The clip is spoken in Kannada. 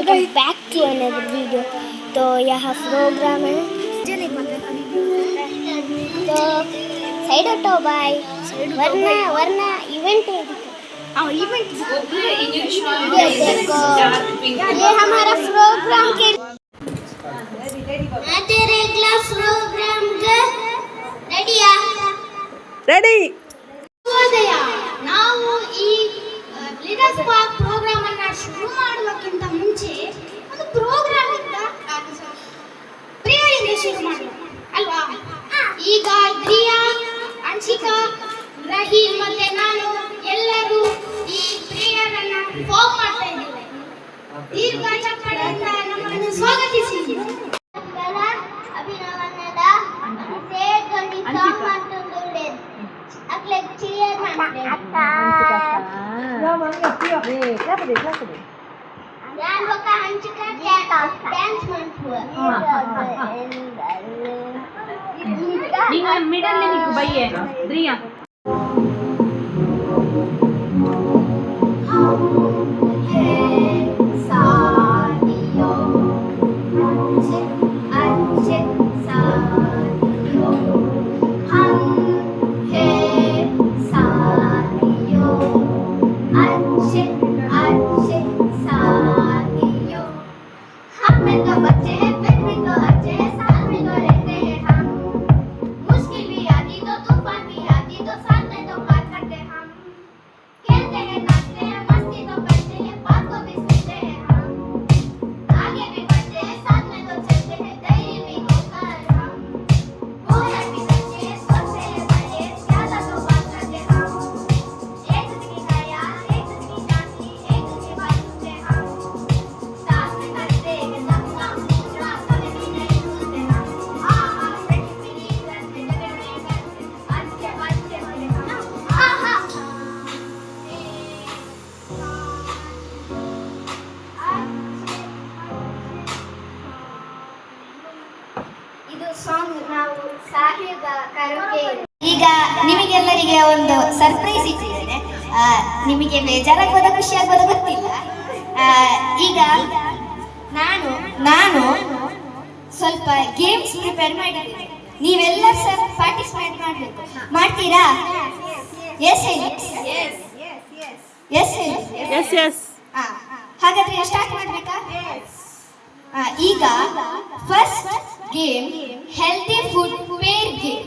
welcome back to another video. तो यहाँ प्रोग्राम है तो साइड हटो भाई वरना इवेंट है इवेंट देखो ये हमारा प्रोग्राम के तेरे क्लास प्रोग्राम के रेडी ನಾವು ಈ ಲೀಡರ್ಸ್ ಪಾರ್ಕ್ ಪ್ರೋಗ್ರಾಮ್ ಅನ್ನ ಶುರು ಮಾಡುವಕ್ಕಿಂತ ಮುಂಚೆ ಒಂದು ಪ್ರೋಗ್ರಾಮ್ ಇಂದ ಪ್ರೇಯರಿಂದ ಶುರು ಮಾಡೋಣ ಅಲ್ವಾ. ಈಗ ಪ್ರಿಯಾ, ಅಂಶಿಕಾ, ರಹೀಮ್ ಮತ್ತೆ ನಾನು ಎಲ್ಲರೂ ಈ ಪ್ರೇಯರ್ ಅನ್ನ ಫಾರ್ಮ್ ಮಾಡ್ತಾ ಇದ್ದೇವೆ. ದೀರ್ಘ ಚಪ್ಪಾಳೆಯಿಂದ ನಮ್ಮನ್ನು ಸ್ವಾಗತಿಸಿ. ಅಭಿನವನದ ಸೇರ್ಕೊಂಡು ಸಾಂಗ್ ಮಾಡ್ತಂದುಳ್ಳೆ ಅಕ್ಲೆ ಚಿಯರ್ ಮಾಡ್ತಾರೆ ಅಕ್ಕ ಯಾನ್ ಬಕ ಹಂಚಿಕ ಡ್ಯಾನ್ಸ್ ಮಾಡ್ತೀವಿ ನೀನು ಮಿಡಲ್ ನಿಂತು ಬೈಯೆ ದ್ರಿಯಾ ಈಗ ನಿಮಗೆಲ್ಲರಿಗೆ ಒಂದು ಸರ್ಪ್ರೈಸ್ ಇಟ್ಟಿದ್ದೇನೆ. ನಿಮಗೆ ಬೇಜಾರಾಗ್ಬೋದ ಖುಷಿ ಆಗ್ಬೋದ ಗೊತ್ತಿಲ್ಲ. ಈಗ ನಾನು ಸ್ವಲ್ಪ ಗೇಮ್ಸ್ ಪ್ರಿಪೇರ್ ಮಾಡಿದ್ದೇನೆ. ನೀವೆಲ್ಲ ಸರ್ ಪಾರ್ಟಿಸಿಪೇಟ್ ಮಾಡಬೇಕು. ಮಾಡ್ತೀರಾ? ಎಸ್ ಹಾಗಾದ್ರೆ ಸ್ಟಾರ್ಟ್ ಮಾಡ್ಬೇಕಾ? ಈಗ first game healthy food pair game.